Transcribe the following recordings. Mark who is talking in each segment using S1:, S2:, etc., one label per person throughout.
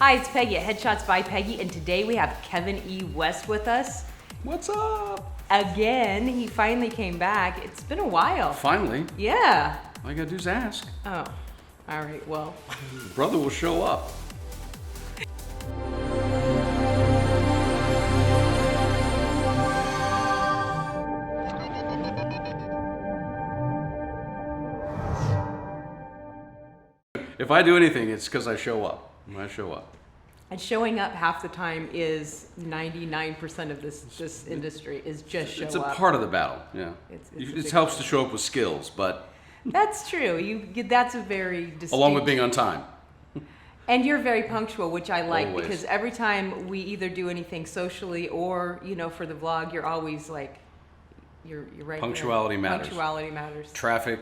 S1: Hi, it's Peggy at Headshots by Peggy, and today we have Kevin E. West with us.
S2: What's up?
S1: Again, he finally came back. It's been a while.
S2: Finally.
S1: Yeah.
S2: All you gotta do is ask.
S1: Oh, all right, well.
S2: Brother will show up. If I do anything, it's because I show up. I show up.
S1: And showing up half the time is 99% of this industry is just show up.
S2: It's a part of the battle, yeah. It helps to show up with skills, but...
S1: That's true. That's a very distinct...
S2: Along with being on time.
S1: And you're very punctual, which I like.
S2: Always.
S1: Because every time we either do anything socially or, for the vlog, you're always like, you're right
S2: Punctuality
S1: there.
S2: matters.
S1: Punctuality matters.
S2: Traffic,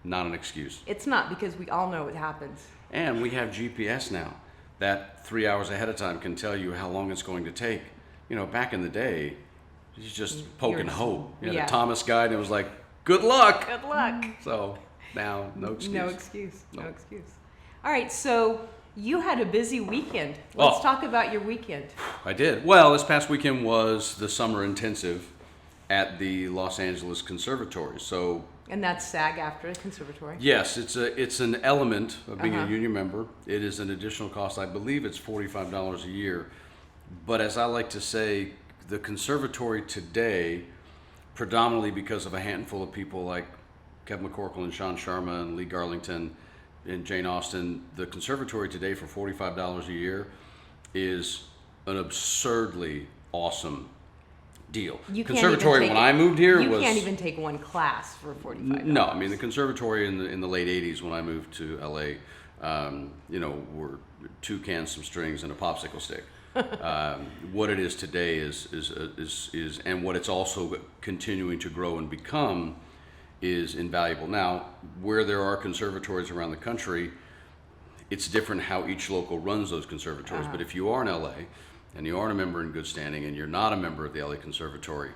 S2: not an excuse.
S1: It's not, because we all know it happens.
S2: And we have GPS now that 3 hours ahead of time can tell you how long it's going to take. Back in the day, you just poke and hope. You had a Thomas guide and it was like, good luck.
S1: Good luck.
S2: So now, no excuse.
S1: No excuse.
S2: No.
S1: No excuse. All right, so you had a busy weekend. Let's talk about your weekend.
S2: I did. Well, this past weekend was the summer intensive at the Los Angeles Conservatory. So.
S1: And that's SAG-AFTRA Conservatory.
S2: Yes, it's an element of being a union member. It is an additional cost. I believe it's $45 a year. But as I like to say, the conservatory today, predominantly because of a handful of people like Kevin McCartha and Sean Sharma and Lee Garlington and Jane Austen, the conservatory today for $45 a year is an absurdly awesome deal. Conservatory when I moved here was...
S1: You can't even take one class for $45.
S2: No, I mean the conservatory in the late 80s when I moved to LA, were 2 cans, some strings, and a popsicle stick. What it is today is and what it's also continuing to grow and become is invaluable. Now, where there are conservatories around the country, it's different how each local runs those conservatories. But if you are in LA, and you aren't a member in good standing, and you're not a member of the LA Conservatory,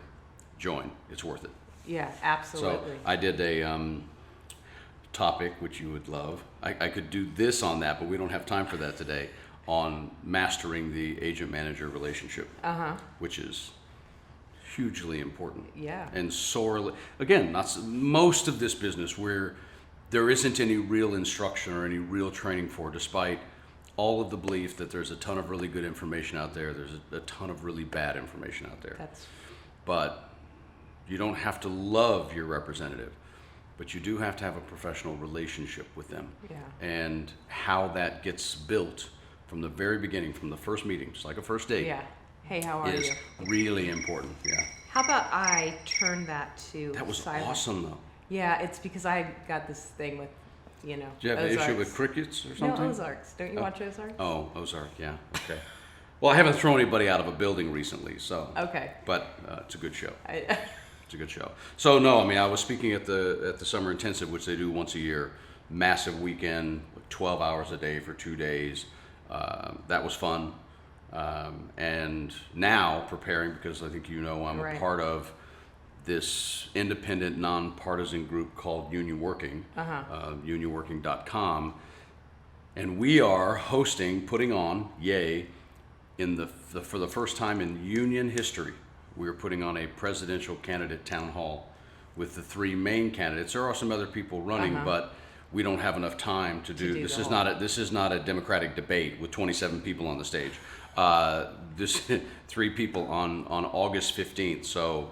S2: join. It's worth it.
S1: Yeah, absolutely.
S2: So I did a topic, which you would love. I could do this on that, but we don't have time for that today, on mastering the agent-manager relationship, which is hugely important.
S1: Yeah.
S2: And sorely, again, most of this business where there isn't any real instruction or any real training for, despite all of the belief that there's a ton of really good information out there, there's a ton of really bad information out there. But you don't have to love your representative, but you do have to have a professional relationship with them.
S1: Yeah.
S2: And how that gets built from the very beginning, from the first meeting, just like a first date.
S1: Yeah. Hey, how are
S2: is
S1: you?
S2: Really important. Yeah.
S1: How about I turn that to
S2: That was
S1: silent?
S2: awesome, though.
S1: Yeah, it's because I got this thing with,
S2: Do you have an issue with crickets or something?
S1: No, Ozarks. Don't you watch Ozarks?
S2: Oh, Ozark, yeah. Okay. Well, I haven't thrown anybody out of a building recently, so.
S1: Okay.
S2: But it's a good show. It's a good show. So no, I mean, I was speaking at the summer intensive, which they do once a year, massive weekend, 12 hours a day for 2 days. That was fun. And now preparing, because I think I'm a part of this independent, nonpartisan group called Union Working, unionworking.com, and we are putting on, for the first time in union history, we are putting on a presidential candidate town hall with the 3 main candidates. There are some other people running, but we don't have enough time to do this. This is not a Democratic debate with 27 people on the stage. This 3 people on August 15th. So.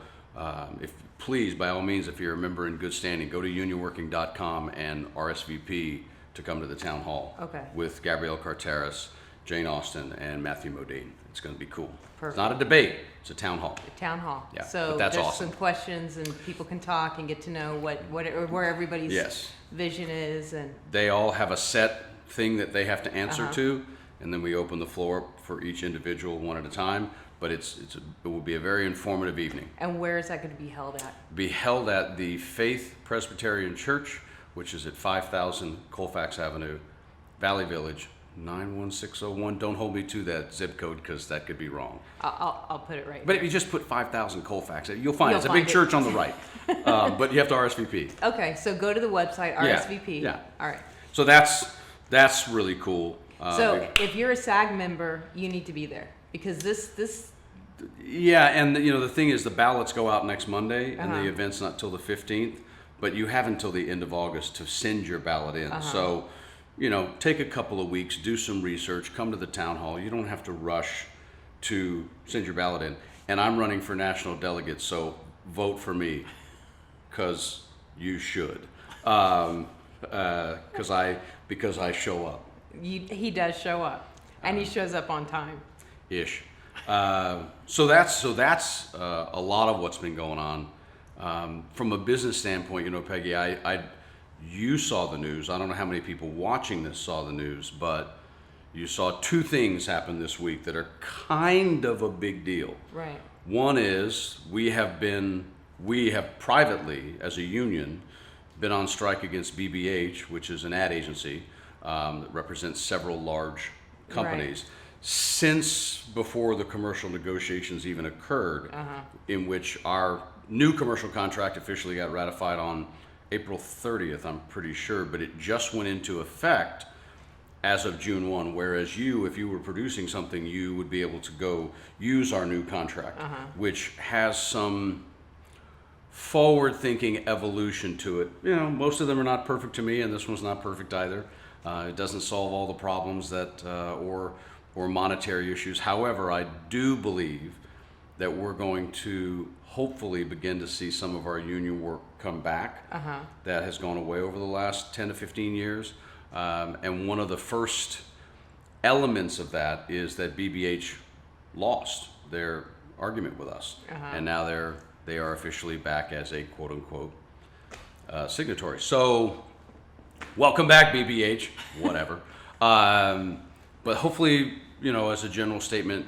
S2: Please, by all means, if you're a member in good standing, go to unionworking.com and RSVP to come to the town hall with Gabrielle Carteris, Jane Austen, and Matthew Modine. It's going to be cool.
S1: Perfect.
S2: It's not a debate; it's a town hall.
S1: A town hall.
S2: Yeah,
S1: so
S2: but that's
S1: there's
S2: awesome.
S1: Some questions, and people can talk and get to know where everybody's vision is, and
S2: they all have a set thing that they have to answer to, and then we open the floor for each individual one at a time. But it will be a very informative evening.
S1: And where is that going to be held at?
S2: Be held at the Faith Presbyterian Church, which is at 5000 Colfax Avenue, Valley Village, 91601. Don't hold me to that zip code because that could be wrong.
S1: I'll put it right.
S2: But if you just put 5000 Colfax, you'll find it's a big church on the right. But you have to RSVP.
S1: Okay, so go to the website, RSVP.
S2: Yeah.
S1: All right.
S2: So that's really cool.
S1: So if you're a SAG member, you need to be there because this.
S2: Yeah, and the thing is, the ballots go out next Monday, and the event's not till the 15th. But you have until the end of August to send your ballot in. So, take a couple of weeks, do some research, come to the town hall. You don't have to rush to send your ballot in. And I'm running for national delegate, so vote for me, because you should, because I show up.
S1: He does show up, and he shows up on time.
S2: Ish. So that's a lot of what's been going on. From a business standpoint, Peggy, you saw the news. I don't know how many people watching this saw the news, but you saw two things happen this week that are kind of a big deal.
S1: Right.
S2: One is we have privately, as a union, been on strike against BBH, which is an ad agency that represents several large companies. Right. Since before the commercial negotiations even occurred, in which our new commercial contract officially got ratified on April 30th, I'm pretty sure, but it just went into effect as of June 1, whereas if you were producing something, you would be able to go use our new contract, which has some forward-thinking evolution to it. Most of them are not perfect to me, and this one's not perfect either. It doesn't solve all the problems that, or monetary issues. However, I do believe that we're going to hopefully begin to see some of our union work come back. That has gone away over the last 10 to 15 years. And one of the first elements of that is that BBH lost their argument with us. And now they are officially back as a quote unquote signatory. So welcome back, BBH, whatever. But hopefully, as a general statement,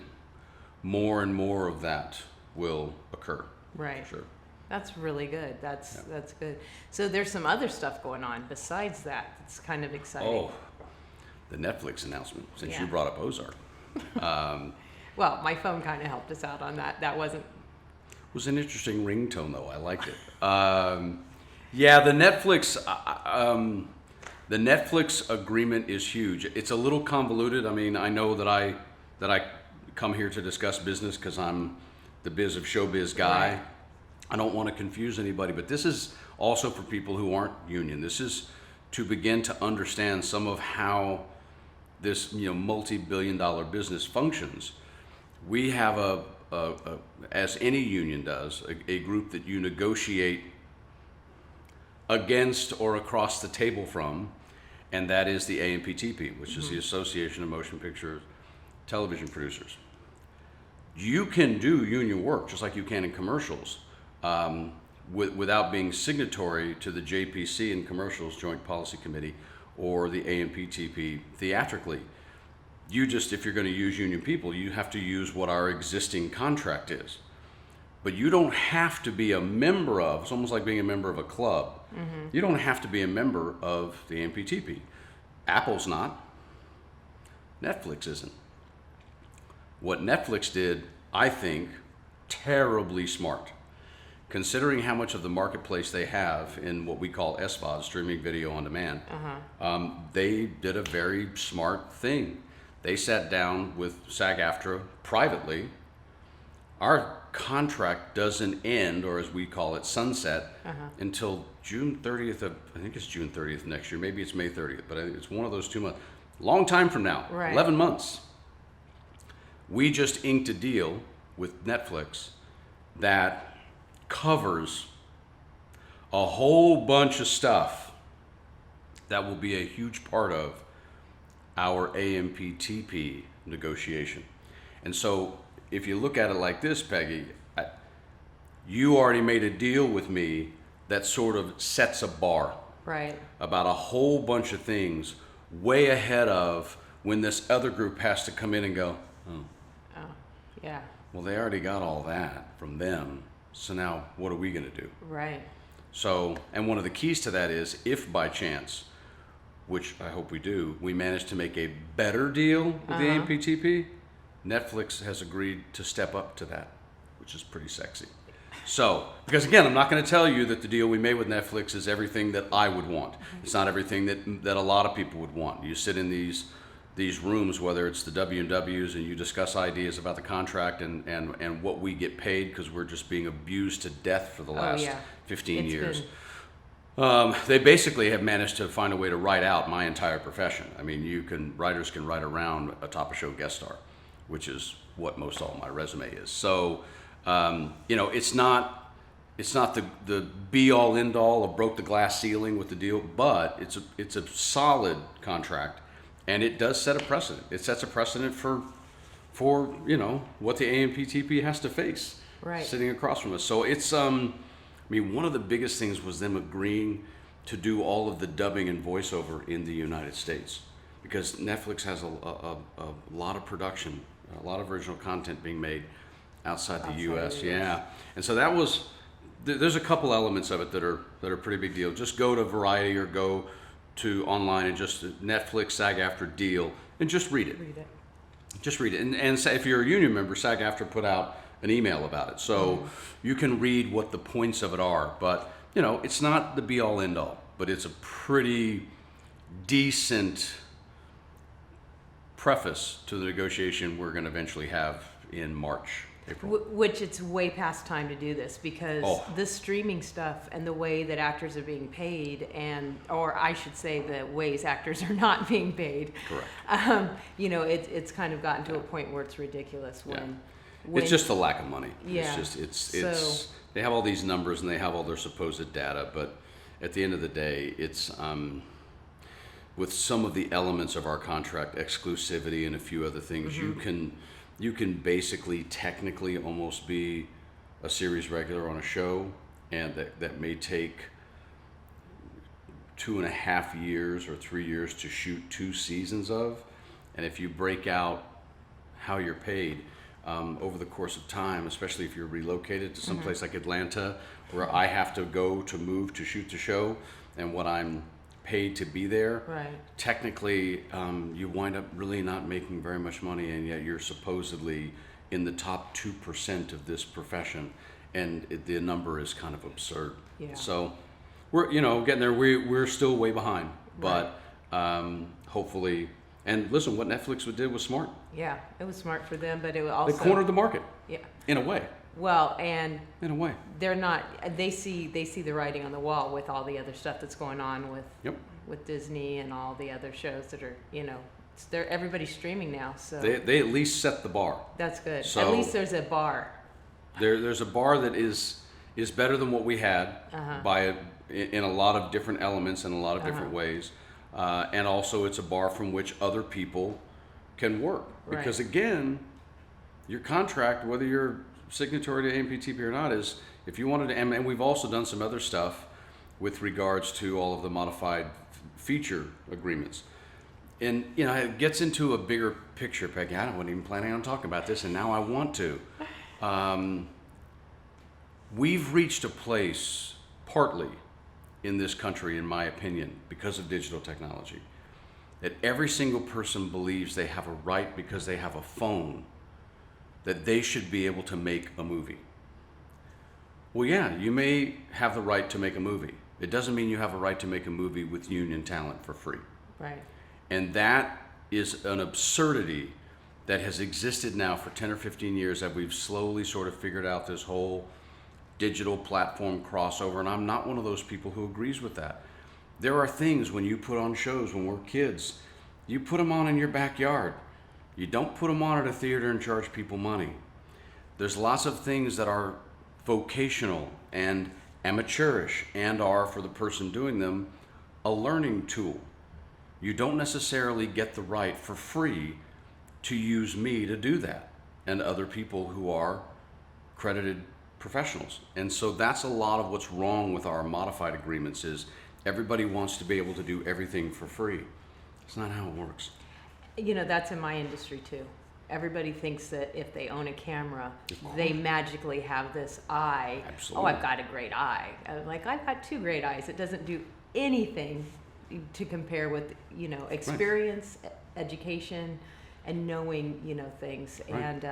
S2: more and more of that will occur.
S1: Right.
S2: Sure.
S1: That's really good. That's good. So there's some other stuff going on besides that. It's kind of exciting.
S2: Oh, the Netflix announcement, since you brought up Ozark.
S1: Well, my phone kind of helped us out on that. That wasn't...
S2: It was an interesting ringtone, though. I liked it. Yeah, the Netflix agreement is huge. It's a little convoluted. I mean, I know that I come here to discuss business because I'm the biz of showbiz guy. Right. I don't want to confuse anybody, but this is also for people who aren't union. This is to begin to understand some of how this multi-billion-dollar business functions. We have as any union does, a group that you negotiate against or across the table from, and that is the AMPTP, which is the Association of Motion Picture Television Producers. You can do union work just like you can in commercials without being signatory to the JPC and Commercials Joint Policy Committee or the AMPTP theatrically. If you're going to use union people, you have to use what our existing contract is. But you don't have to be a member of, it's almost like being a member of a club. You don't have to be a member of the AMPTP. Apple's not. Netflix isn't. What Netflix did, I think, terribly smart. Considering how much of the marketplace they have in what we call SVOD, streaming video on demand, they did a very smart thing. They sat down with SAG-AFTRA privately. Our contract doesn't end, or as we call it, sunset, until June 30th of, I think it's June 30th next year. Maybe it's May 30th, but it's one of those 2 months. Long time from now, right. 11 months. We just inked a deal with Netflix that covers a whole bunch of stuff that will be a huge part of our AMPTP negotiation. And so if you look at it like this, Peggy, you already made a deal with me that sort of sets a bar
S1: right.
S2: about a whole bunch of things way ahead of when this other group has to come in and go,
S1: yeah.
S2: Well, they already got all that from them, so now what are we going to do?
S1: Right.
S2: So, and one of the keys to that is if by chance, which I hope we do, we manage to make a better deal with the AMPTP, Netflix has agreed to step up to that, which is pretty sexy. So, because again, I'm not going to tell you that the deal we made with Netflix is everything that I would want. It's not everything that a lot of people would want. You sit in these these rooms, whether it's the W&Ws and you discuss ideas about the contract and what we get paid because we're just being abused to death for the last 15 years. They basically have managed to find a way to write out my entire profession. I mean, writers can write around a top of show guest star, which is what most all my resume is. So, it's not the be all end all of broke the glass ceiling with the deal, but it's a solid contract, and it does set a precedent. It sets a precedent for what the AMPTP has to face sitting across from us. So it's one of the biggest things was them agreeing to do all of the dubbing and voiceover in the United States, because Netflix has a lot of production, a lot of original content being made outside the U.S. Yeah, and so that was. There's a couple elements of it that are pretty big deal. Just go to Variety or go to online and just Netflix SAG-AFTRA deal and just read it. Just read it. And say, if you're a union member, SAG-AFTRA put out an email about it. So you can read what the points of it are. But, it's not the be-all, end-all. But it's a pretty decent preface to the negotiation we're going to eventually have in March. April.
S1: Which it's way past time to do this, because the streaming stuff and the way that actors are being paid, or I should say the ways actors are not being paid.
S2: Correct.
S1: It's kind of gotten to a point where it's ridiculous when
S2: it's just the lack of money.
S1: Yeah.
S2: It's they have all these numbers and they have all their supposed data, but at the end of the day, it's with some of the elements of our contract, exclusivity and a few other things, you can basically technically almost be a series regular on a show, and that may take 2.5 years or 3 years to shoot 2 seasons of. And if you break out how you're paid over the course of time, especially if you're relocated to some place like Atlanta, where I have to move to shoot the show, and what I'm paid to be there, technically you wind up really not making very much money, and yet you're supposedly in the top 2% of this profession, and the number is kind of absurd. So we're getting there. We're still way behind, but hopefully. And listen, what Netflix did was smart. Yeah,
S1: it was smart for them, but it also
S2: they cornered the market. Yeah, in a way.
S1: Well, and
S2: in a way,
S1: they're not. They see the writing on the wall with all the other stuff that's going on with Disney and all the other shows that are everybody's streaming now. So
S2: they at least set the bar.
S1: That's good. So at least there's a bar.
S2: There's a bar that is better than what we had in a lot of different elements and a lot of different ways, and also it's a bar from which other people can work, because again, your contract, whether you're signatory to AMPTP or not, is if you wanted to, and we've also done some other stuff with regards to all of the modified feature agreements. And it gets into a bigger picture, Peggy. I wasn't even planning on talking about this, and now I want to. We've reached a place, partly in this country, in my opinion, because of digital technology, that every single person believes they have a right, because they have a phone, that they should be able to make a movie. Well, yeah, you may have the right to make a movie. It doesn't mean you have a right to make a movie with union talent for free.
S1: Right.
S2: And that is an absurdity that has existed now for 10 or 15 years, that we've slowly sort of figured out this whole digital platform crossover, and I'm not one of those people who agrees with that. There are things when you put on shows when we're kids, you put them on in your backyard. You don't put them on at a theater and charge people money. There's lots of things that are vocational and amateurish and are, for the person doing them, a learning tool. You don't necessarily get the right for free to use me to do that, and other people who are credited professionals. And so that's a lot of what's wrong with our modified agreements, is everybody wants to be able to do everything for free. It's not how it works.
S1: That's in my industry too. Everybody thinks that if they own a camera, they magically have this eye.
S2: Absolutely.
S1: Oh, I've got a great eye. I'm like, I've got 2 great eyes. It doesn't do anything to compare with, experience, education, and knowing, things. Right. And,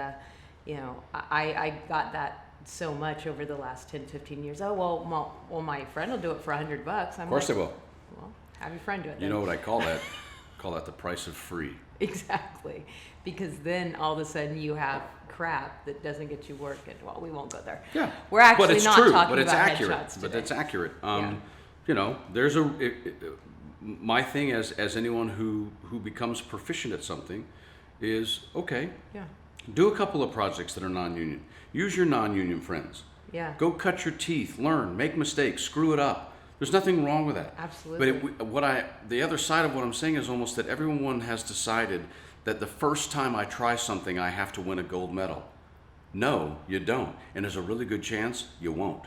S1: I got that so much over the last 10, 15 years. Oh, well, my friend will do it for $100.
S2: Of course they will.
S1: Well, have your friend do it then.
S2: You know what I call that? I call that the price of free.
S1: exactly. Because then all of a sudden you have crap that doesn't get you work, and well, we won't go there.
S2: Yeah,
S1: We're actually
S2: but it's
S1: not
S2: true,
S1: talking
S2: but it's
S1: about
S2: accurate.
S1: headshots
S2: But
S1: today.
S2: it's accurate.
S1: Yeah.
S2: You know, my thing as anyone who becomes proficient at something is, okay,
S1: Yeah.
S2: do a couple of projects that are non-union. Use your non-union friends.
S1: Yeah.
S2: Go cut your teeth, learn, make mistakes, screw it up. There's nothing wrong with that.
S1: Absolutely.
S2: But the other side of what I'm saying is almost that everyone has decided that the first time I try something, I have to win a gold medal. No, you don't. And there's a really good chance you won't.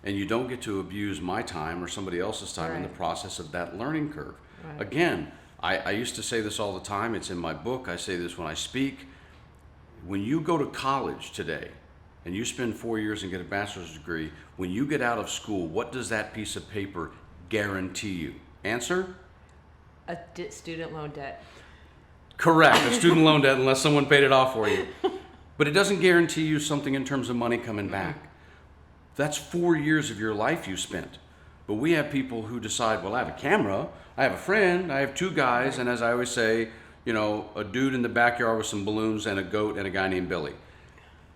S2: And you don't get to abuse my time or somebody else's time in the
S1: Right.
S2: process of that learning curve.
S1: Right.
S2: Again, I used to say this all the time. It's in my book. I say this when I speak. When you go to college today and you spend 4 years and get a bachelor's degree, when you get out of school, what does that piece of paper guarantee you? Answer?
S1: A student loan debt.
S2: Correct, a student loan debt unless someone paid it off for you. But it doesn't guarantee you something in terms of money coming back. That's 4 years of your life you spent. But we have people who decide, well, I have a camera, I have a friend, I have two guys, and as I always say, you know, a dude in the backyard with some balloons and a goat and a guy named Billy.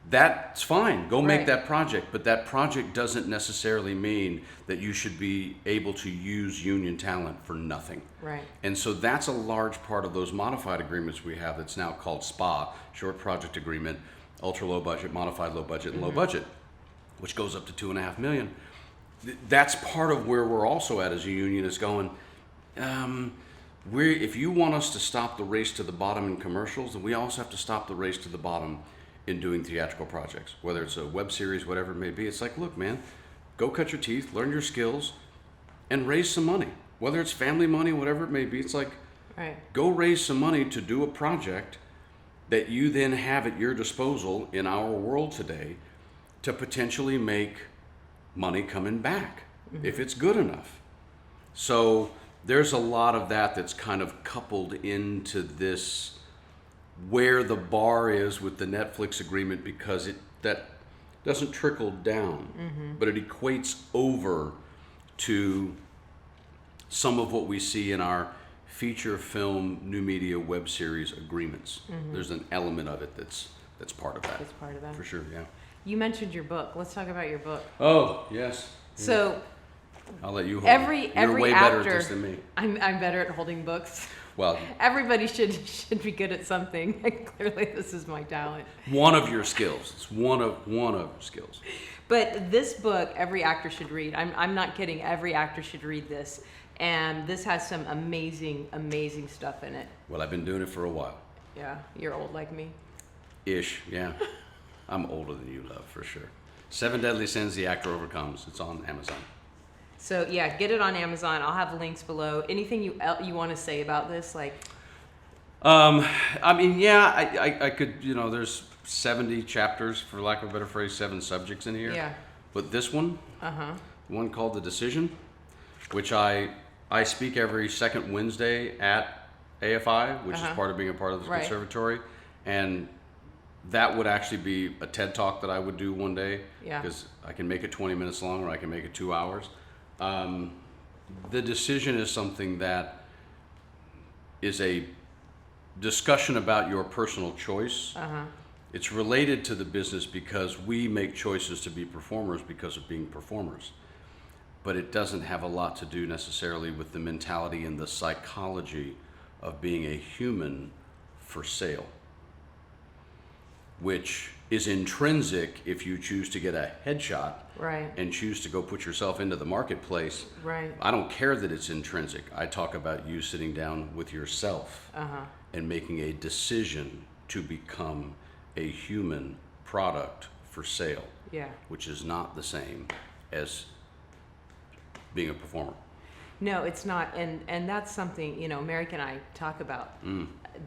S2: That's fine. Go make
S1: Right.
S2: that project, but that project doesn't necessarily mean that you should be able to use union talent for nothing.
S1: Right.
S2: And so that's a large part of those modified agreements we have that's now called SPA, short project agreement, ultra low budget, modified low budget, and low budget, which goes up to 2.5 million. That's part of where we're also at as a union is going, if you want us to stop the race to the bottom in commercials, then we also have to stop the race to the bottom in doing theatrical projects, whether it's a web series, whatever it may be. It's like, look, man, go cut your teeth, learn your skills, and raise some money. Whether it's family money, whatever it may be, it's like,
S1: Right.
S2: go raise some money to do a project that you then have at your disposal in our world today to potentially make money coming back, if it's good enough. So there's a lot of that that's kind of coupled into this, where the bar is with the Netflix agreement, because that doesn't trickle down, but it equates over to some of what we see in our feature film, new media, web series agreements. There's an element of it that's part of that.
S1: That's part of that.
S2: For sure, yeah.
S1: You mentioned your book. Let's talk about your book.
S2: Oh, yes.
S1: So
S2: I'll let you hold
S1: every
S2: it. You're way
S1: actor,
S2: better at this than me.
S1: I'm better at holding books.
S2: Well,
S1: Everybody should be good at something. And clearly, this is my talent.
S2: one of your skills. It's one of your skills.
S1: But this book, every actor should read. I'm not kidding. Every actor should read this, and this has some amazing stuff in it.
S2: Well, I've been doing it for a while.
S1: Yeah, you're old like me.
S2: Ish, yeah. I'm older than you, love, for sure. 7 Deadly Sins the Actor Overcomes. It's on Amazon.
S1: So yeah, get it on Amazon. I'll have links below. Anything you want to say about this? Like,
S2: I mean, yeah, I could, you know, there's 70 chapters, for lack of a better phrase, 7 subjects in here.
S1: yeah,
S2: But this one, one called The Decision, which I speak every second Wednesday at AFI, which is part of being a part of the
S1: Right.
S2: conservatory. And that would actually be a TED Talk that I would do one day.
S1: Yeah.
S2: Because I can make it 20 minutes long or I can make it 2 hours. The decision is something that is a discussion about your personal choice. It's related to the business because we make choices to be performers because of being performers. But it doesn't have a lot to do necessarily with the mentality and the psychology of being a human for sale, which is intrinsic if you choose to get a headshot
S1: right,
S2: and choose to go put yourself into the marketplace.
S1: right,
S2: I don't care that it's intrinsic. I talk about you sitting down with yourself and making a decision to become a human product for sale,
S1: yeah.
S2: which is not the same as being a performer.
S1: No, it's not, and that's something, you know, Merrick and I talk about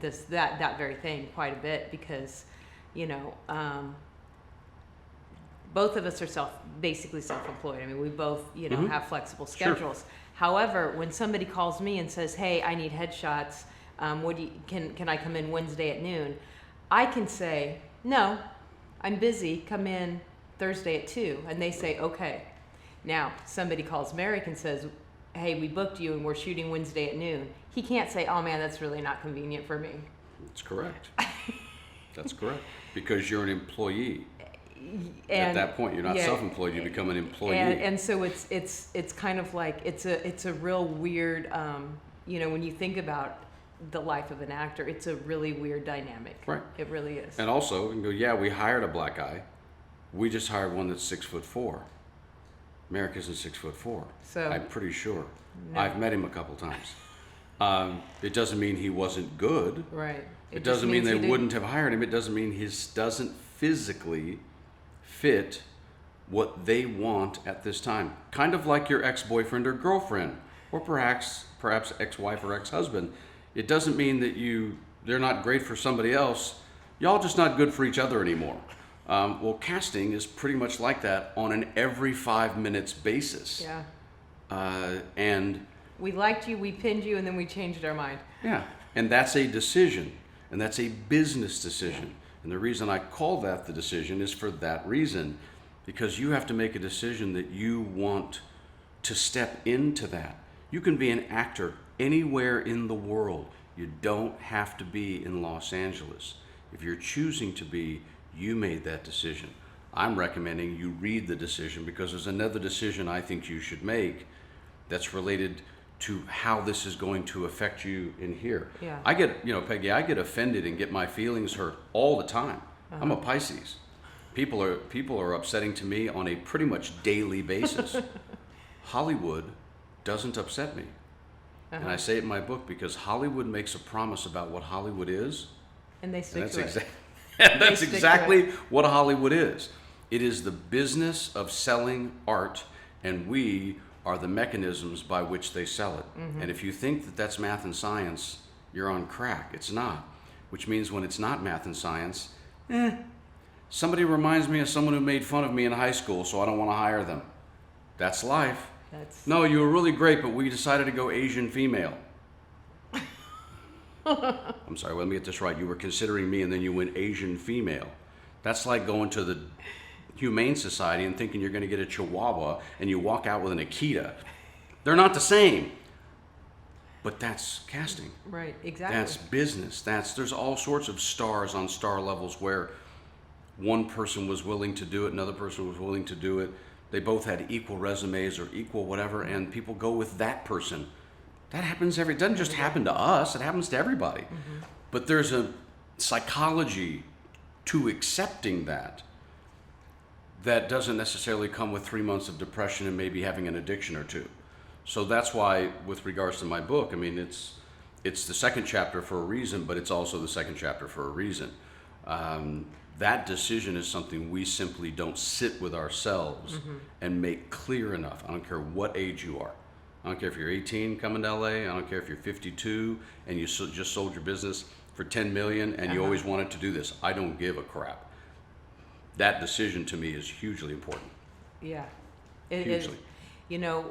S1: that very thing quite a bit because, you know, both of us are basically self-employed. I mean, we both, you know, have flexible schedules. However, when somebody calls me and says, "Hey, I need headshots. Can I come in Wednesday at noon?" I can say, "No, I'm busy. Come in Thursday at 2." And they say, "Okay." Now, somebody calls Merrick and says, "Hey, we booked you and we're shooting Wednesday at noon." He can't say, "Oh man, that's really not convenient for me."
S2: That's correct. That's correct. Because you're an employee.
S1: And
S2: at that point, you're not self-employed. You become an employee.
S1: And so it's kind of like it's a real weird. When you think about the life of an actor, it's a really weird dynamic.
S2: Right.
S1: It really is.
S2: And also, you can go, yeah, we hired a black guy. We just hired one that's 6'4". Merrick isn't 6'4".
S1: So
S2: I'm pretty sure.
S1: No.
S2: I've met him a couple times. It doesn't mean he wasn't good.
S1: Right.
S2: It doesn't mean they wouldn't have hired him. It doesn't mean he doesn't physically fit what they want at this time. Kind of like your ex-boyfriend or girlfriend, or perhaps ex-wife or ex-husband. It doesn't mean that they're not great for somebody else. Y'all just not good for each other anymore. Well, casting is pretty much like that on an every 5 minutes basis.
S1: Yeah.
S2: And
S1: we liked you, we pinned you, and then we changed our mind.
S2: yeah, and that's a decision, and that's a business decision. Yeah. And the reason I call that the decision is for that reason, because you have to make a decision that you want to step into that. You can be an actor anywhere in the world. You don't have to be in Los Angeles. If you're choosing to be, you made that decision. I'm recommending you read the decision, because there's another decision I think you should make that's related to how this is going to affect you in here.
S1: Yeah.
S2: I get, Peggy, I get offended and get my feelings hurt all the time. I'm a Pisces. People are upsetting to me on a pretty much daily basis. Hollywood doesn't upset me. And I say it in my book because Hollywood makes a promise about what Hollywood is.
S1: And they stick to it.
S2: That's exactly what Hollywood is. It is the business of selling art, and we are the mechanisms by which they sell it. Mm-hmm. And if you think that that's math and science, you're on crack. It's not. Which means when it's not math and science, somebody reminds me of someone who made fun of me in high school, so I don't want to hire them. That's life. No, you were really great, but we decided to go Asian female. I'm sorry, let me get this right. You were considering me and then you went Asian female. That's like going to the Humane Society and thinking you're going to get a Chihuahua and you walk out with an Akita. They're not the same. But that's casting.
S1: Right, exactly.
S2: That's business. There's all sorts of stars on star levels where one person was willing to do it, another person was willing to do it. They both had equal resumes or equal whatever, and people go with that person. That happens it doesn't just happen to us, it happens to everybody. Mm-hmm. But there's a psychology to accepting that doesn't necessarily come with 3 months of depression and maybe having an addiction or two. So that's why, with regards to my book, I mean, it's the second chapter for a reason, but it's also the second chapter for a reason. That decision is something we simply don't sit with ourselves and make clear enough. I don't care what age you are. I don't care if you're 18 coming to LA. I don't care if you're 52 and you just sold your business for $10 million and you always wanted to do this. I don't give a crap. That decision to me is hugely important.
S1: Yeah, it
S2: hugely.
S1: Is.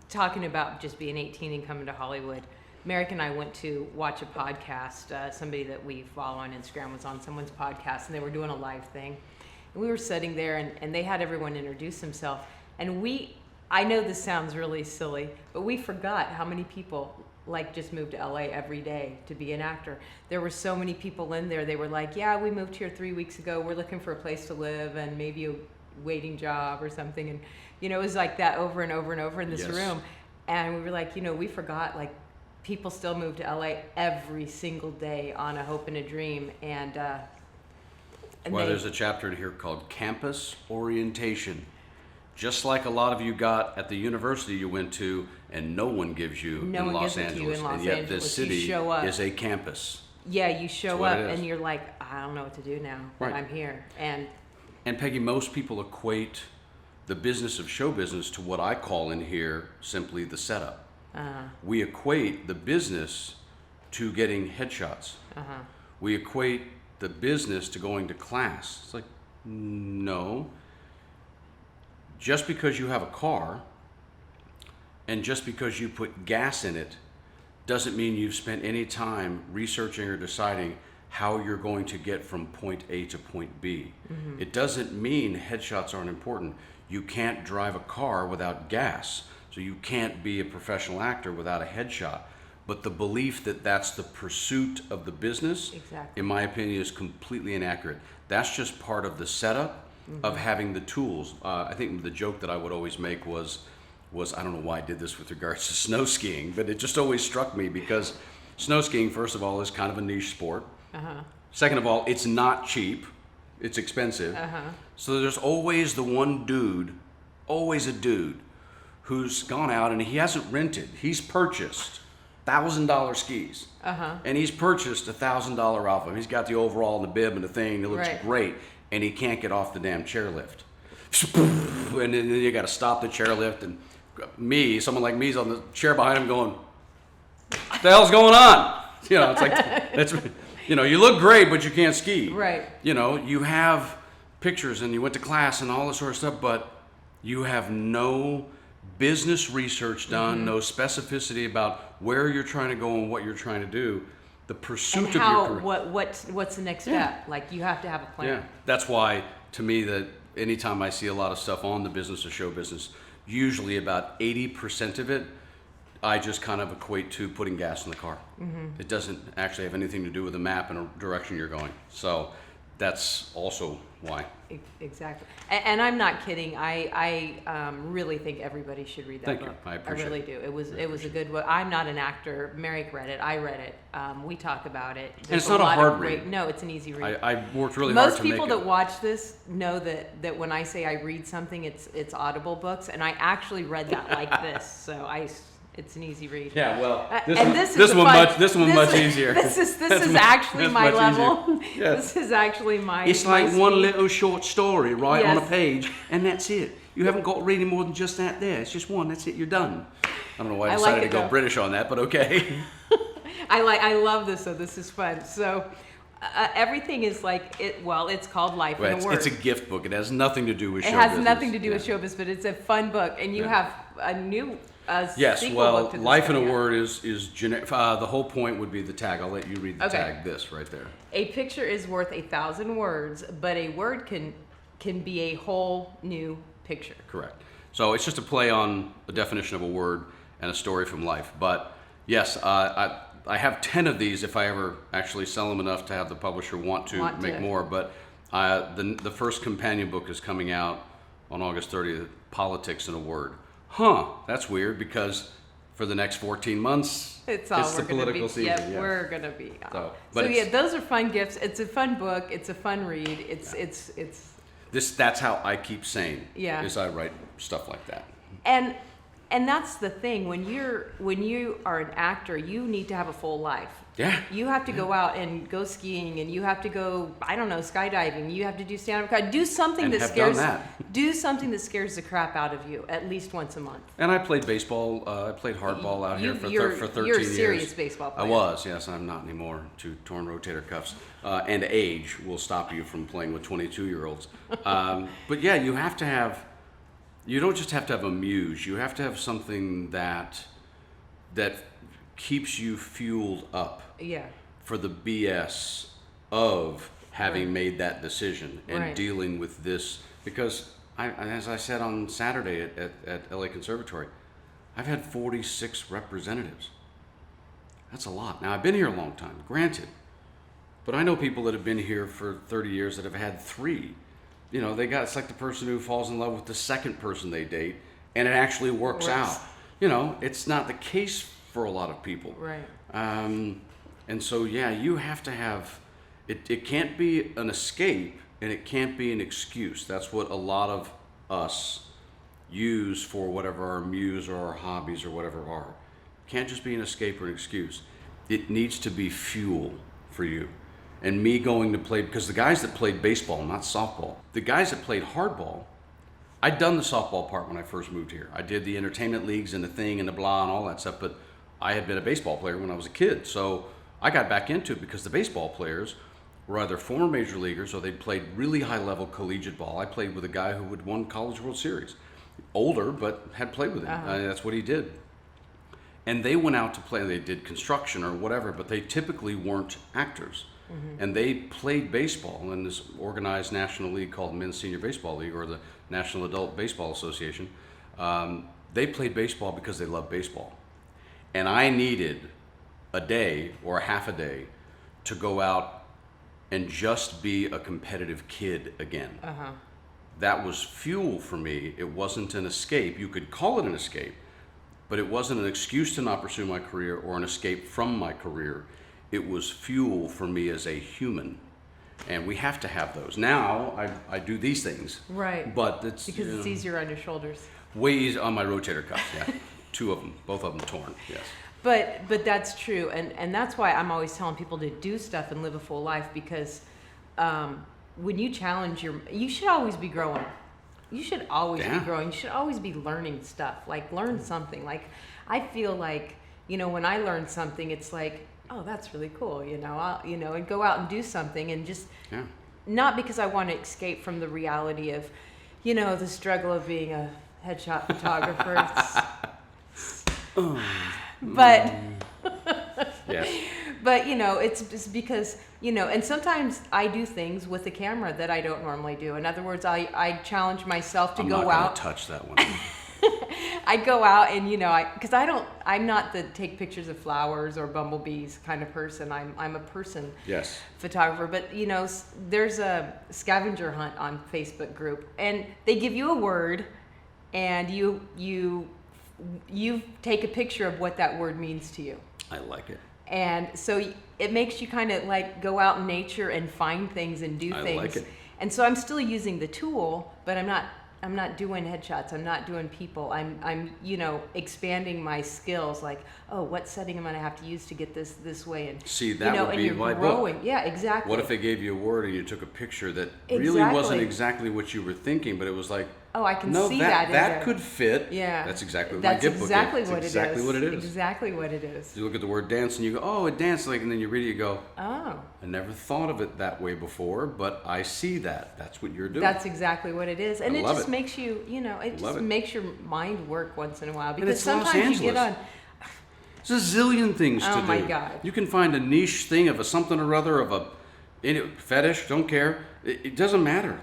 S1: Talking about just being 18 and coming to Hollywood, Merrick and I went to watch a podcast. Somebody that we follow on Instagram was on someone's podcast, and they were doing a live thing. And we were sitting there, and they had everyone introduce themselves. And I know this sounds really silly, but we forgot how many people just moved to LA every day to be an actor. There were so many people in there. They were like, yeah, we moved here 3 weeks ago. We're looking for a place to live and maybe a waiting job or something. And, it was like that over and over and over in this room. And we were like, we forgot, people still move to LA every single day on a hope and a dream. And
S2: there's a chapter in here called Campus Orientation. Just like a lot of you got at the university you went to, and no one gives you in Los Angeles. And yet this city is a campus.
S1: Yeah, you show up and you're like, I don't know what to do now, but I'm here. And
S2: Peggy, most people equate the business of show business to what I call in here simply the setup. We equate the business to getting headshots. We equate the business to going to class. It's like, no. Just because you have a car and just because you put gas in it doesn't mean you've spent any time researching or deciding how you're going to get from point A to point B. It doesn't mean headshots aren't important. You can't drive a car without gas, so you can't be a professional actor without a headshot. But the belief that that's the pursuit of the business,
S1: Exactly.
S2: in my opinion, is completely inaccurate. That's just part of the setup of having the tools. I think the joke that I would always make was I don't know why I did this with regards to snow skiing, but it just always struck me because snow skiing, first of all, is kind of a niche sport. Second of all, it's not cheap. It's expensive. So there's always the one dude, always a dude, who's gone out and he hasn't rented. He's purchased $1,000 skis. And he's purchased $1,000 outfit. He's got the overall and the bib and the thing. It looks great. And he can't get off the damn chairlift. And then you got to stop the chairlift. And someone like me's on the chair behind him going, what the hell's going on? You know, it's like, that's, you know, you look great, but you can't ski.
S1: Right.
S2: You know, you have pictures and you went to class and all this sort of stuff, but you have no business research done, no specificity about where you're trying to go and what you're trying to do. The pursuit
S1: And
S2: of
S1: how,
S2: your career.
S1: what's the next step? Like, you have to have a plan.
S2: Yeah, that's why, to me, that anytime I see a lot of stuff on the business or show business, usually about 80% of it, I just kind of equate to putting gas in the car. It doesn't actually have anything to do with a map and a direction you're going. So that's also why.
S1: Exactly. And I'm not kidding. I really think everybody should read that
S2: Thank
S1: book.
S2: you. I appreciate
S1: really do. It was a good book. I'm not an actor. Merrick read it. I read it. We talk about it.
S2: And it's not a hard read.
S1: No, it's an easy read.
S2: I worked really hard to make it.
S1: Most people that watch this know that when I say I read something, it's Audible books, and I actually read that like this. So it's an easy read.
S2: Yeah, well,
S1: this one
S2: much easier.
S1: This is actually my level.
S2: Yes.
S1: This is actually my.
S3: It's like
S1: my
S3: one
S1: speed.
S3: little short story, right, on a
S1: Yes.
S3: page, and that's it. You haven't got really more than just that there. It's just one. That's it. You're done.
S2: I don't know why I
S1: I
S2: decided
S1: like
S2: to
S1: it
S2: go
S1: though.
S2: British on that, but okay.
S1: I love this, so this is fun. So everything is like it. Well, it's called Life
S2: Well,
S1: in a Word.
S2: it's a gift book. It has nothing to do with show
S1: It has
S2: business.
S1: nothing to do with
S2: Yeah.
S1: showbiz, but it's a fun book, and you
S2: Yeah.
S1: have a new
S2: Yes,
S1: sequel
S2: well,
S1: book to this
S2: Life in a
S1: coming out.
S2: Word is the whole point would be the tag. I'll let you read the
S1: Okay.
S2: tag. This right there.
S1: A picture is worth 1,000 words, but a word can be a whole new picture.
S2: Correct. So it's just a play on the definition of a word and a story from life. But yes, I have 10 of these if I ever actually sell them enough to have the publisher want to make more. But the first companion book is coming out on August 30th, Politics in a Word. That's weird because for the next 14 months,
S1: It's all
S2: the
S1: we're gonna
S2: political
S1: be.
S2: season.
S1: Yeah,
S2: yes.
S1: we're gonna be.
S2: So,
S1: So
S2: but
S1: yeah,
S2: it's-
S1: those are fun gifts. It's a fun book. It's a fun read. It's
S2: That's how I keep sane.
S1: Yeah.
S2: Is I write stuff like that.
S1: and that's the thing. When you are an actor, you need to have a full life.
S2: Yeah.
S1: You have to go out and go skiing, and you have to go, I don't know, skydiving. You have to do stand-up comedy. Do something
S2: And
S1: that
S2: have done
S1: scares.
S2: that.
S1: Do something that scares the crap out of you at least once a month.
S2: And I played baseball. I played hardball out here for 13
S1: You're a
S2: years.
S1: serious baseball player.
S2: I was, yes. I'm not anymore. 2 torn rotator cuffs. And age will stop you from playing with 22-year-olds. But yeah, you have to have. You don't just have to have a muse. You have to have something that keeps you fueled up
S1: Yeah.
S2: for the BS of having
S1: Right.
S2: made that decision and
S1: Right.
S2: dealing with this. Because as I said on Saturday at LA Conservatory, I've had 46 representatives. That's a lot. Now, I've been here a long time, granted. But I know people that have been here for 30 years that have had 3. You know, it's like the person who falls in love with the second person they date, and it actually works out. You know, it's not the case for a lot of people.
S1: Right.
S2: And so, yeah, you have to have, it can't be an escape and it can't be an excuse. That's what a lot of us use for whatever our muse or our hobbies or whatever are. It can't just be an escape or an excuse. It needs to be fuel for you. And me going to play, because the guys that played baseball, not softball, the guys that played hardball, I'd done the softball part when I first moved here. I did the entertainment leagues and the thing and the blah and all that stuff, but I had been a baseball player when I was a kid. So I got back into it because the baseball players were either former major leaguers or they played really high level collegiate ball. I played with a guy who had won College World Series. Older, but had played with him. That's what he did. And they went out to play, they did construction or whatever, but they typically weren't actors. And they played baseball in this organized national league called Men's Senior Baseball League or the National Adult Baseball Association. They played baseball because they loved baseball. And I needed a day or a half a day to go out and just be a competitive kid again. That was fuel for me. It wasn't an escape. You could call it an escape, but it wasn't an excuse to not pursue my career or an escape from my career. It was fuel for me as a human. And we have to have those. Now I do these things.
S1: Right.
S2: But it's
S1: because it's easier on your shoulders.
S2: Way easier on my rotator cuff, yeah. 2 of them, both of them torn, yes.
S1: But that's true, and that's why I'm always telling people to do stuff and live a full life, because when you challenge you should always be growing. You should always be growing. You should always be learning stuff. Like, learn something. Like, I feel like, when I learn something, it's like, oh, that's really cool. I'll, and go out and do something, and just not because I want to escape from the reality of, the struggle of being a headshot photographer. But
S2: yes.
S1: But it's just because and sometimes I do things with the camera that I don't normally do. In other words, I challenge myself to go out.
S2: I'm not gonna touch that one.
S1: I go out and because I'm not the take pictures of flowers or bumblebees kind of person. I'm a person photographer. But there's a scavenger hunt on Facebook group, and they give you a word, and you take a picture of what that word means to you.
S2: I like it.
S1: And so it makes you kind of like go out in nature and find things and do things.
S2: I like it.
S1: And so I'm still using the tool, but I'm not doing headshots. I'm not doing people. I'm expanding my skills. Like, oh, what setting am I gonna have to use to get this way? And
S2: see, that would
S1: and
S2: be
S1: you're
S2: my
S1: growing.
S2: book.
S1: Yeah, exactly.
S2: What if they gave you a word and you took a picture that really wasn't exactly what you were thinking, but it was like,
S1: oh, I can
S2: no,
S1: see that in
S2: that
S1: there.
S2: could fit.
S1: Yeah.
S2: That's exactly what
S1: That's
S2: my gift book is.
S1: what
S2: Exactly what it is.
S1: Exactly what it is.
S2: You look at the word dance and you go, oh, it danced like, and then you read it, you go,
S1: oh.
S2: I never thought of it that way before, but I see that. That's what you're doing.
S1: That's exactly what it is. And
S2: I
S1: it
S2: love
S1: just
S2: it.
S1: makes you, it just makes your mind work once in a while. Because
S2: it's Los
S1: sometimes you get
S2: Angeles.
S1: on.
S2: There's a zillion things to do.
S1: Oh my God.
S2: You can find a niche thing of a something or other, of a fetish, don't care. It doesn't matter.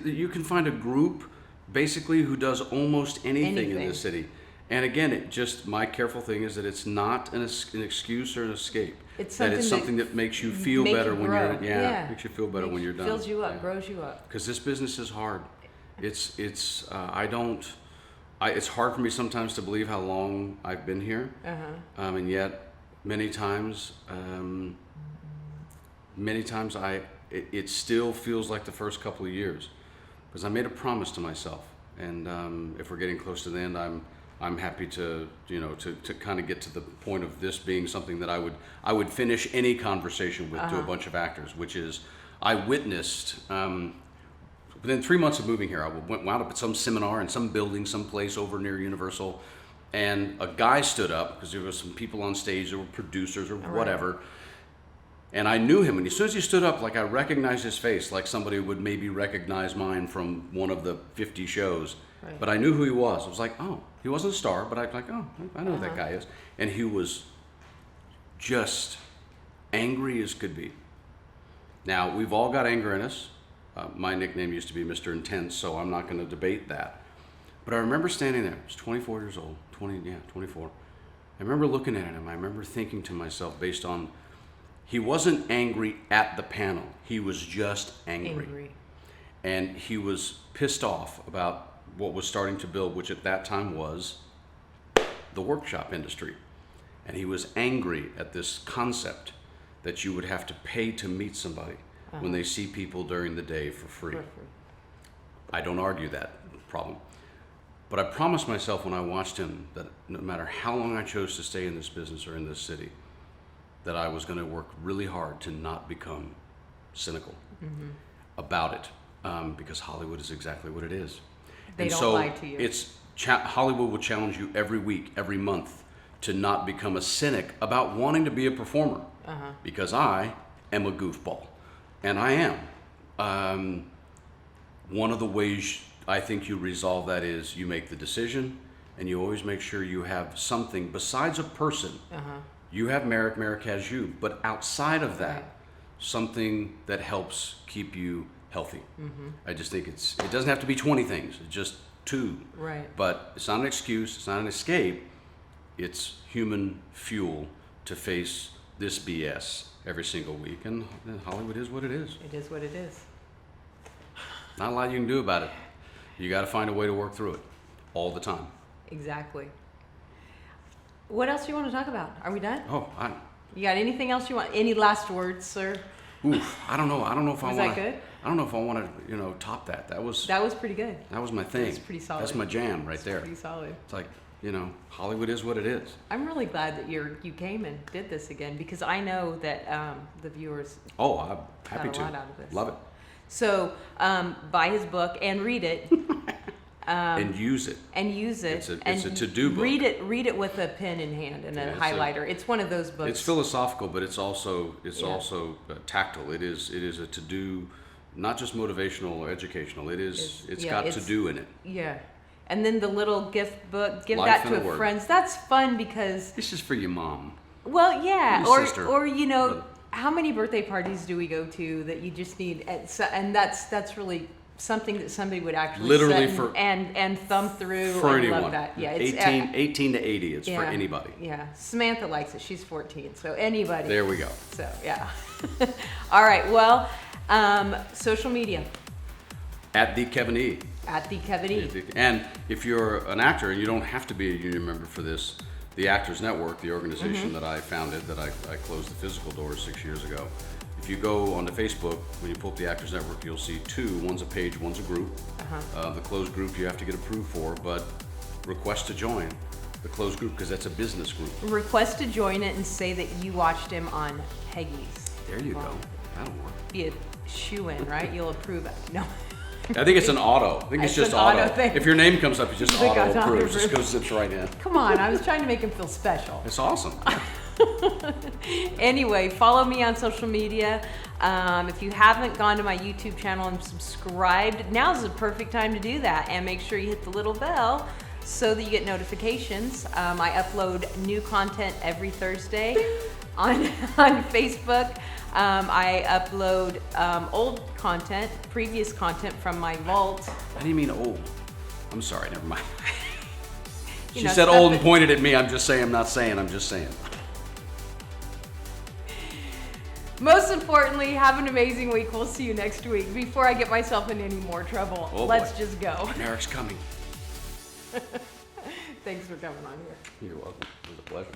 S2: You can find a group basically who does almost anything in this city. And again, my careful thing is that it's not an excuse or an escape. It's something that makes you feel better when you're makes you feel better when you're done.
S1: Fills you up, grows you up.
S2: Because this business is hard. It's hard for me sometimes to believe how long I've been here, and yet many times it still feels like the first couple of years, because I made a promise to myself, and if we're getting close to the end, I'm happy to kind of get to the point of this being something that I would finish any conversation with to a bunch of actors, which is I witnessed. Within 3 months of moving here, I wound up at some seminar in some building, someplace over near Universal, and a guy stood up, because there were some people on stage, there were producers or whatever, and I knew him, and as soon as he stood up, like I recognized his face, like somebody would maybe recognize mine from one of the 50 shows, but I knew who he was. I was like, oh, he wasn't a star, but I was like, oh, I know who that guy is, and he was just angry as could be. Now, we've all got anger in us. My nickname used to be Mr. Intense, so I'm not going to debate that. But I remember standing there. I was 24 years old, 24. I remember looking at him. I remember thinking to myself, based on, he wasn't angry at the panel. He was just angry. And he was pissed off about what was starting to build, which at that time was the workshop industry. And he was angry at this concept that you would have to pay to meet somebody when they see people during the day for free. I don't argue that problem. But I promised myself when I watched him that no matter how long I chose to stay in this business or in this city, that I was going to work really hard to not become cynical about it, because Hollywood is exactly what it is.
S1: They don't lie to you.
S2: Hollywood will challenge you every week, every month, to not become a cynic about wanting to be a performer, because I am a goofball. And I am. One of the ways I think you resolve that is you make the decision, and you always make sure you have something besides a person. You have Merrick has you, but outside of that, something that helps keep you healthy. I just think it doesn't have to be 20 things, it's just 2. But it's not an excuse, it's not an escape, it's human fuel to face this BS every single week, and Hollywood is what it is.
S1: It is what it is.
S2: Not a lot you can do about it. You got to find a way to work through it all the time.
S1: Exactly. What else do you want to talk about? Are we done?
S2: Oh,
S1: You got anything else you want? Any last words, sir?
S2: I don't know. I don't know if I
S1: Was
S2: want.
S1: that good?
S2: I don't know if I want to, top that. That was
S1: pretty good.
S2: That was my thing.
S1: That's pretty solid.
S2: That's my jam right there.
S1: Pretty solid.
S2: It's like, Hollywood is what it is.
S1: I'm really glad that you came and did this again, because I know that the viewers
S2: Oh, I'm happy
S1: got a
S2: to.
S1: lot out of this.
S2: Love it.
S1: So buy his book and read it.
S2: And use it.
S1: And use it.
S2: It's a to-do book.
S1: Read it with a pen in hand and a highlighter. It's one of those books.
S2: It's philosophical, but it's also tactile. It is a to-do, not just motivational or educational. It's got to-do in it.
S1: Yeah. And then the little gift book, give
S2: Life
S1: that
S2: in
S1: to
S2: a word.
S1: That's fun because,
S2: This is for your mom.
S1: well, yeah,
S2: Your sister.
S1: or
S2: Brother.
S1: how many birthday parties do we go to that you just need, and that's really something that somebody would actually
S2: Literally
S1: sit
S2: for-
S1: and thumb through.
S2: For
S1: and
S2: anyone.
S1: love that. Yeah, it's
S2: 18 to 80. It's for
S1: yeah,
S2: anybody.
S1: Yeah, Samantha likes it. She's 14, so anybody.
S2: There we go.
S1: So yeah. All right. Well, social media
S2: At the Kevin E.
S1: at the Kevin E.
S2: And if you're an actor, and you don't have to be a union member for this, the Actors Network, the organization that I founded, that I closed the physical doors 6 years ago. If you go onto Facebook, when you pull up the Actors Network, you'll see two. One's a page, one's a group. The closed group you have to get approved for, but request to join the closed group because that's a business group.
S1: Request to join it and say that you watched him on Peggy's.
S2: There you go. That'll work.
S1: Be a shoe-in, right? You'll approve it. No.
S2: I think it's an auto. I think it's
S1: It's
S2: just
S1: an
S2: auto.
S1: auto thing.
S2: If your name comes up, it's just
S1: You think
S2: auto
S1: it's
S2: approved. Just
S1: auto-approved?
S2: goes zips right in.
S1: Come on, I was trying to make him feel special.
S2: It's awesome.
S1: Anyway, follow me on social media. If you haven't gone to my YouTube channel and subscribed, now's the perfect time to do that. And make sure you hit the little bell so that you get notifications. I upload new content every Thursday on Facebook. I upload old content, previous content from my vault.
S2: How do you mean old? I'm sorry, never mind.
S1: You
S2: She
S1: know,
S2: said
S1: stuff
S2: old and
S1: that-
S2: pointed at me. I'm just saying, I'm not saying, I'm just saying.
S1: Most importantly, have an amazing week. We'll see you next week. Before I get myself in any more trouble,
S2: Oh,
S1: let's
S2: boy.
S1: just go.
S2: Eric's coming.
S1: Thanks for coming on here.
S2: You're welcome. It was a pleasure.